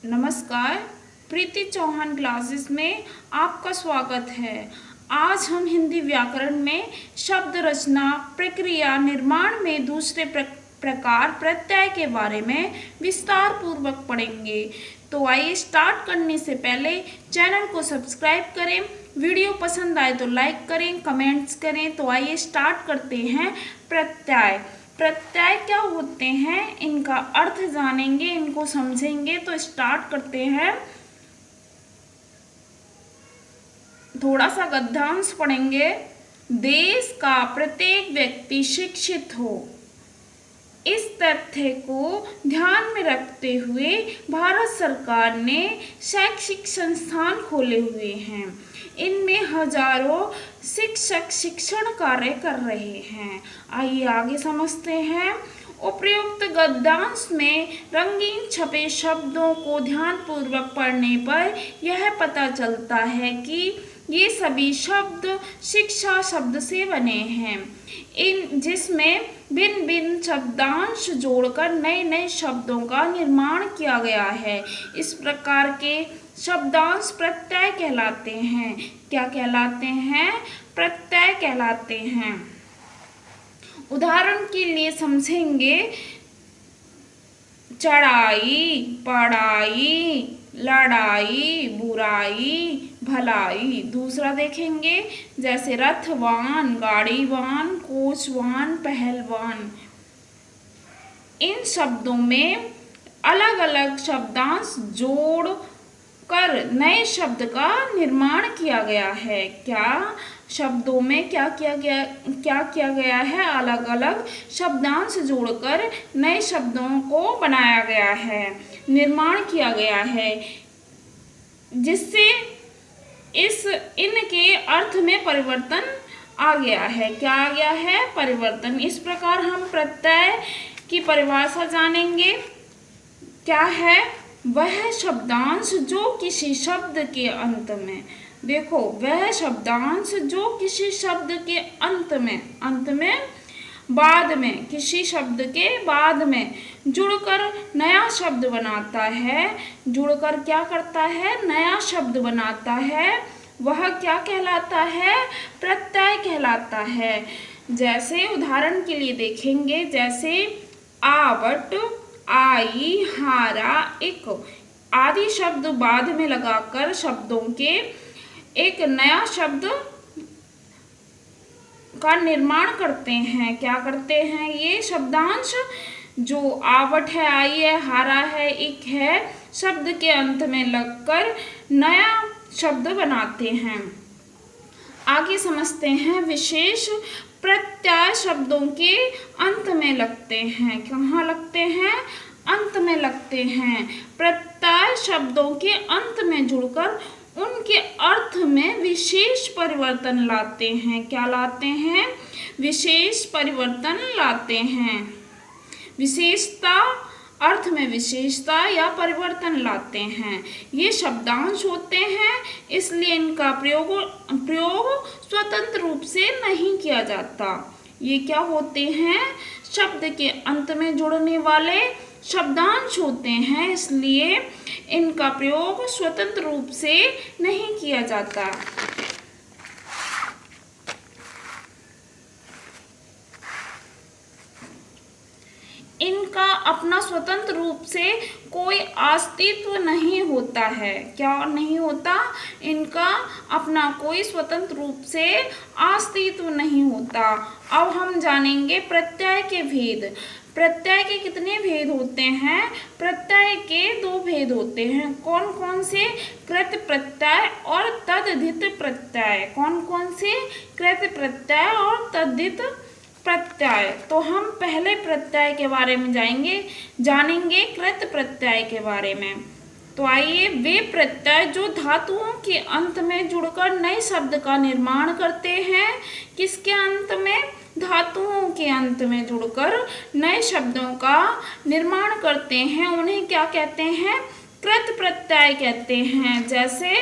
नमस्कार। प्रीति चौहान क्लासेस में आपका स्वागत है। आज हम हिंदी व्याकरण में शब्द रचना प्रक्रिया निर्माण में दूसरे प्रकार प्रत्यय के बारे में विस्तार पूर्वक पढ़ेंगे। तो आइए स्टार्ट करने से पहले चैनल को सब्सक्राइब करें, वीडियो पसंद आए तो लाइक करें, कमेंट्स करें। तो आइए स्टार्ट करते हैं। प्रत्यय प्रत्यय क्या होते हैं, इनका अर्थ जानेंगे, इनको समझेंगे। तो स्टार्ट करते हैं। थोड़ा सा गद्यांश पढ़ेंगे। देश का प्रत्येक व्यक्ति शिक्षित हो, इस तथ्य को ध्यान में रखते हुए भारत सरकार ने शैक्षिक संस्थान खोले हुए हैं। इनमें हजारों शिक्षक शिक्षण कार्य कर रहे हैं। आइए आगे समझते हैं। उपयुक्त गद्यांश में रंगीन छपे शब्दों को ध्यानपूर्वक पढ़ने पर यह पता चलता है कि ये सभी शब्द शिक्षा शब्द से बने हैं, जिसमें भिन्न भिन्न शब्दांश जोड़कर नए नए शब्दों का निर्माण किया गया है। इस प्रकार के शब्दांश प्रत्यय कहलाते हैं। क्या कहलाते हैं? प्रत्यय कहलाते हैं। उदाहरण के लिए समझेंगे। चढ़ाई, पढ़ाई, लड़ाई, बुराई, भलाई। दूसरा देखेंगे, जैसे रथवान, गाड़ीवान, कोचवान, पहलवान। इन शब्दों में अलग अलग शब्दांश जोड़ कर नए शब्द का निर्माण किया गया है। क्या शब्दों में क्या किया गया है? अलग अलग शब्दांश जोड़कर नए शब्दों को बनाया गया है, निर्माण किया गया है, जिससे इनके अर्थ में परिवर्तन आ गया है। क्या आ गया है? परिवर्तन। इस प्रकार हम प्रत्यय की परिभाषा जानेंगे। क्या है? वह शब्दांश जो किसी शब्द के अंत में, देखो, वह शब्दांश जो किसी शब्द के अंत में बाद में, किसी शब्द के बाद में जुड़कर नया शब्द बनाता है। जुड़कर क्या करता है? नया शब्द बनाता है। वह क्या कहलाता है? प्रत्यय कहलाता है। जैसे उदाहरण के लिए देखेंगे, जैसे आवट, आई, हारा, एक आदि शब्द बाद में लगाकर शब्दों के एक नया शब्द का निर्माण करते हैं। क्या करते हैं? ये शब्दांश जो आवट है, आई है, हारा है, एक है, शब्द के अंत में लगकर नया शब्द बनाते हैं। आगे समझते हैं। विशेष प्रत्यय शब्दों के अंत में लगते हैं। कहाँ लगते हैं? अंत में लगते हैं। प्रत्यय शब्दों के अंत में जुड़कर उनके अर्थ में विशेष परिवर्तन लाते हैं। क्या लाते हैं? विशेष परिवर्तन लाते हैं। विशेषता, अर्थ में विशेषता या परिवर्तन लाते हैं। ये शब्दांश होते हैं, इसलिए इनका प्रयोग स्वतंत्र रूप से नहीं किया जाता। ये क्या होते हैं? शब्द के अंत में जुड़ने वाले शब्दांश होते हैं, इसलिए इनका प्रयोग स्वतंत्र रूप से नहीं किया जाता। इनका अपना स्वतंत्र रूप से कोई अस्तित्व नहीं होता है। क्या नहीं होता? इनका अपना कोई स्वतंत्र रूप से अस्तित्व नहीं होता। अब हम जानेंगे प्रत्यय के भेद। प्रत्यय के कितने भेद होते हैं? प्रत्यय के दो भेद होते हैं। कौन कौन से? कृत प्रत्यय और तद्धित प्रत्यय। कौन कौन से? कृत प्रत्यय और तद्धित प्रत्यय। तो हम पहले प्रत्यय के बारे में जानेंगे कृत प्रत्यय के बारे में। तो आइए, वे प्रत्यय जो धातुओं के अंत में जुड़कर नए शब्द का निर्माण करते हैं। किसके अंत में? धातुओं के अंत में जुड़कर नए शब्दों का निर्माण करते हैं। उन्हें क्या कहते हैं? कृत प्रत्यय कहते हैं। जैसे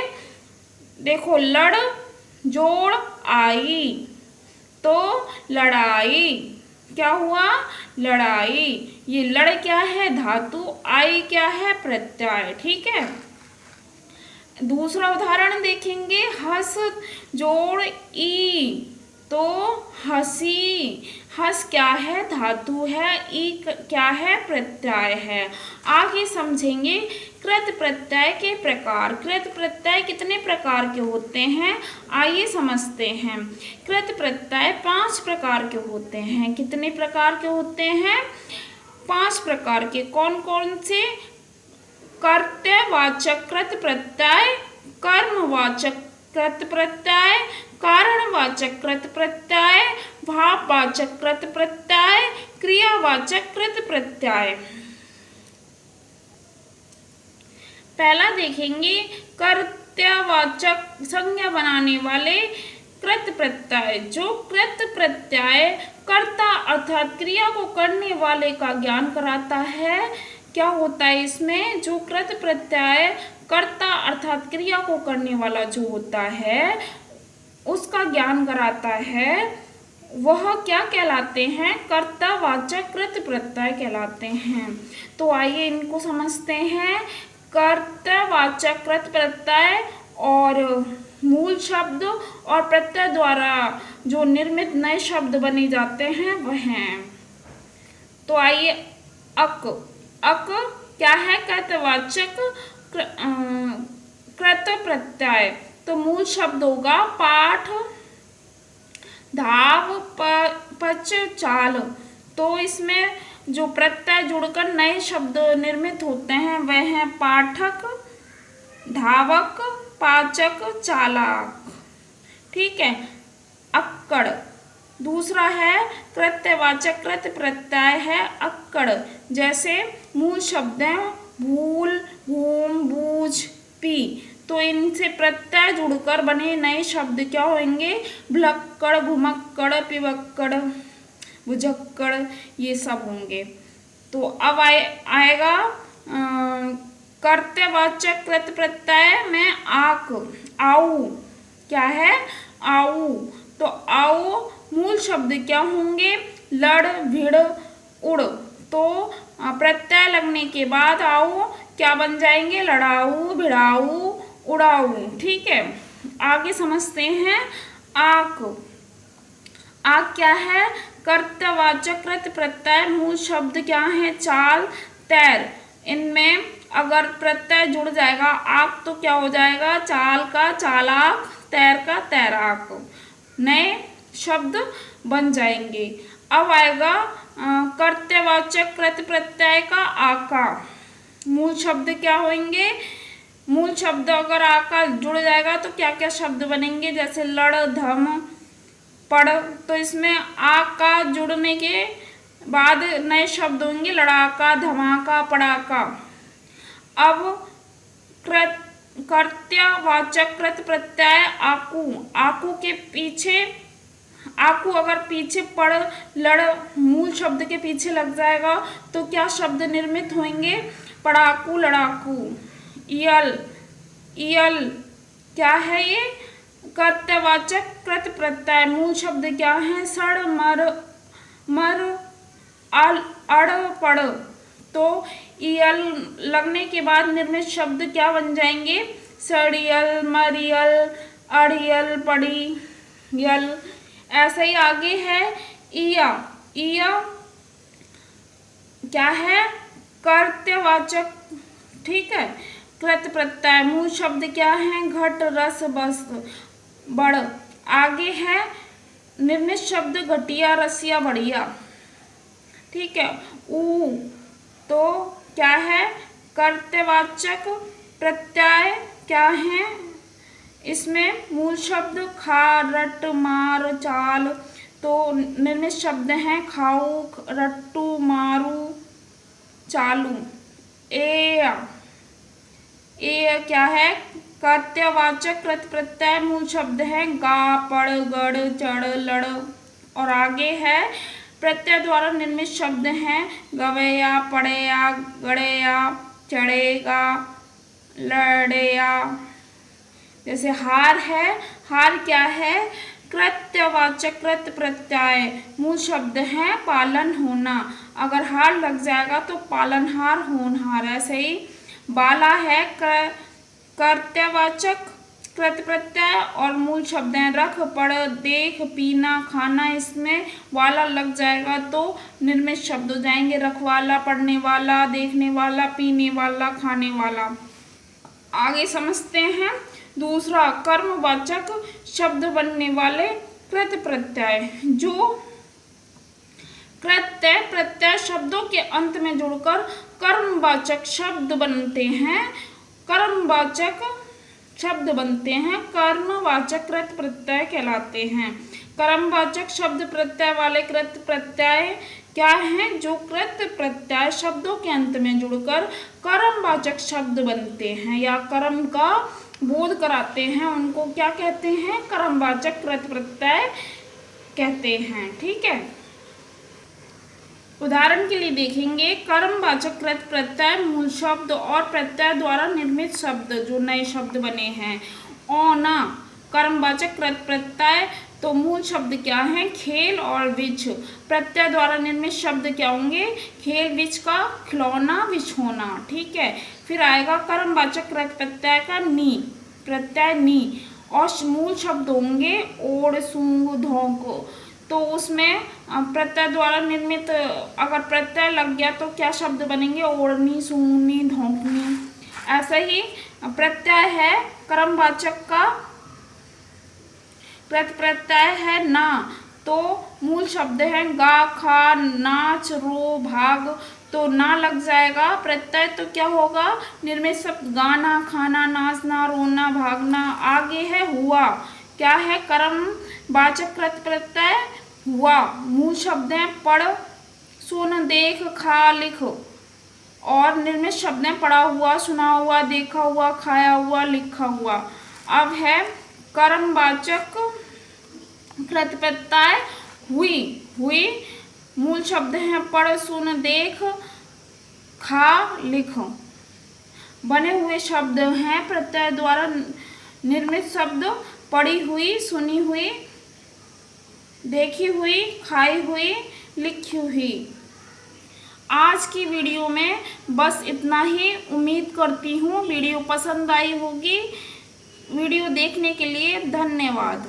देखो, लड़ जोड़ आई तो लड़ाई, क्या हुआ, लड़ाई। ये लड़ क्या है, धातु, आई क्या है, प्रत्यय। ठीक है, दूसरा उदाहरण देखेंगे, हस जोड़ ई, तो हसी। हस क्या है, धातु है, ई क्या है, प्रत्यय है। आगे समझेंगे कृत प्रत्यय के प्रकार। कृत प्रत्यय कितने प्रकार के होते हैं, आइए समझते हैं। कृत प्रत्यय 5 प्रकार के होते हैं। कितने प्रकार के होते हैं, 5 प्रकार के। कौन कौन से, कर्तवाचक कृत प्रत्यय, कर्मवाचक कृत प्रत्यय, कारणवाचक कृत प्रत्यय, भाववाचक कृत प्रत्यय, क्रियावाचक कृत प्रत्यय। पहला देखेंगे कर्तवाचक संज्ञा बनाने वाले कृत प्रत्यय। जो कृत प्रत्यय कर्ता अर्थात क्रिया को करने वाले का ज्ञान कराता है, क्या होता है इसमें, जो कृत प्रत्यय कर्ता अर्थात क्रिया को करने वाला जो होता है उसका ज्ञान कराता है, वह क्या कहलाते हैं, कर्तावाचक कृत प्रत्यय कहलाते हैं। तो आइए इनको समझते हैं। कर्तावाचक कृत प्रत्यय और मूल शब्द और प्रत्यय द्वारा जो निर्मित नए शब्द बने जाते हैं वह हैं। तो आइए, अक। अक क्या है, कर्तवाचक कृत प्रत्यय। तो मूल शब्द होगा पाठ, धाव, पच, चाल। तो इसमें जो प्रत्यय जुड़कर नए शब्द निर्मित होते हैं वह हैं पाठक, धावक, पाचक, चालक। ठीक है, अक्कड़। दूसरा है कृत्यवाचक कृत प्रत्यय है अक्कड़। जैसे मूल शब्द हैं भूल, भूम, बूझ, पी। तो इनसे प्रत्यय जुड़कर बने नए शब्द क्या होंगे, भुलक्कड़, घुमक्कड़, पिवक्कड़, बुझक्कड़, ये सब होंगे। तो अब आएगा कर्तवाचक कृत प्रत्यय में आक, आऊ। क्या है, आऊ। तो आऊ मूल शब्द क्या होंगे, लड़, भिड़, उड़। तो प्रत्यय लगने के बाद आऊ क्या बन जाएंगे, लड़ाऊ, भिड़ाऊ, उड़ाऊ। ठीक है, आगे समझते हैं आक। आक क्या है, कर्तवाचक कृत प्रत्यय, मूल शब्द क्या है, चाल, तैर। इनमें अगर प्रत्यय जुड़ जाएगा आक तो क्या हो जाएगा, चाल का चालाक, तैर का तैराक, नए शब्द बन जाएंगे। अब आएगा कर्तवाचक कृत प्रत्यय का आका। मूल शब्द क्या होंगे, मूल शब्द अगर आका जुड़ जाएगा तो क्या क्या शब्द बनेंगे, जैसे लड़, धम, पड़। तो इसमें आका जुड़ने के बाद नए शब्द होंगे लड़ाका, धमाका, पड़ाका। अब कर्तवाचक कृत प्रत्यय आकू। आकू के पीछे, आकू अगर पीछे पड़, लड़ मूल शब्द के पीछे लग जाएगा तो क्या शब्द निर्मित होंगे, पड़ाकू, लड़ाकू। इयल, इयल क्या है, ये कर्तवाचक कृत प्रत्यय, मूल शब्द क्या है, सड़, मर, मर, अल, अड़, पड़। तो इयल लगने के बाद निर्मित शब्द क्या बन जाएंगे, सड़ियल, मरियल, अड़ियल, पड़ी, यल। ऐसा ही आगे है इया। इया क्या है, कर्तवाचक, ठीक है, कृत प्रत्यय, मूल शब्द क्या है, घट, रस, वस्त्र, बड़। आगे है निर्मित शब्द घटिया, रसिया, बढ़िया। ठीक है, ऊ। तो क्या है, कर्तवाचक प्रत्यय क्या है, इसमें मूल शब्द खा, रट, मार, चाल। तो निर्मित शब्द हैं खाऊ, रट्टू, मारू, चालू। ए, ए क्या है, कर्तवाचक कृत प्रत्यय, मूल शब्द है गा, पड़, गड़, चढ़, लड़। और आगे है प्रत्यय द्वारा निर्मित शब्द हैं गवैया, पड़ेया, गड़ेया, चढ़ेगा, लड़ेया। जैसे हार है, हार क्या है, कृत्यवाचक कृत प्रत्यय मूल शब्द है पालन होना, अगर हार लग जाएगा तो पालनहार होनहार। ऐसे ही बाला है कर्तव्यवाचक कृत प्रत्यय और मूल शब्द हैं रख पढ़ देख पीना खाना, इसमें वाला लग जाएगा तो निर्मित शब्द हो जाएंगे रखवाला, पढ़ने वाला, देखने वाला, पीने वाला, खाने वाला। आगे समझते हैं दूसरा कर्मवाचक शब्द बनने वाले कृत प्रत्यय। जो कृत्य प्रत्यय शब्दों के अंत में जुड़कर कर्मवाचक शब्द बनते हैं, कर्मवाचक शब्द बनते हैं, कर्मवाचक कृत प्रत्यय कहलाते हैं। कर्मवाचक शब्द प्रत्यय वाले कृत प्रत्यय क्या हैं? जो कृत प्रत्यय शब्दों के अंत में जुड़कर कर्मवाचक शब्द बनते हैं या कर्म का बोध कराते हैं, उनको क्या कहते हैं? कर्मवाचक कृत प्रत्यय कहते हैं। ठीक है, उदाहरण के लिए देखेंगे कर्मवाचक कृत प्रत्यय मूल शब्द और प्रत्यय द्वारा निर्मित शब्द जो नए शब्द बने हैं। औना कर्मवाचक कृत प्रत्यय, तो मूल शब्द क्या है? खेल और विच। प्रत्यय द्वारा निर्मित शब्द क्या होंगे? खेल विच का खिलौना बिछोना। ठीक है, फिर आएगा कर्मवाचक कृत प्रत्यय का नी, प्रत्यय नी, और मूल शब्द होंगे ओढ़ सूंघ धोंक, तो उसमें प्रत्यय द्वारा निर्मित अगर प्रत्यय लग गया तो क्या शब्द बनेंगे? ओढ़नी, सूंघनी, धोंकनी। ऐसा ही प्रत्यय है कर्मवाचक का कृत प्रत्यय है ना, तो मूल शब्द है गा खा नाच रो भाग, तो ना लग जाएगा प्रत्यय तो क्या होगा? निर्मित शब्द गाना, खाना, नाचना, रोना, भागना। आगे है हुआ, क्या है? कर्मवाचक कृत प्रत्यय हुआ, मूल शब्द है पढ़ सुन देख खा लिख, और निर्मित शब्द है पढ़ा हुआ, सुना हुआ, देखा हुआ, खाया हुआ, लिखा हुआ। अब है कर्मवाचक कृत प्रत्यय हुई, हुई मूल शब्द है पढ़ सुन देख खा लिख, बने हुए शब्द हैं प्रत्यय द्वारा निर्मित शब्द पढ़ी हुई, सुनी हुई, देखी हुई, खाई हुई, लिखी हुई। आज की वीडियो में बस इतना ही। उम्मीद करती हूँ वीडियो पसंद आई होगी। वीडियो देखने के लिए धन्यवाद।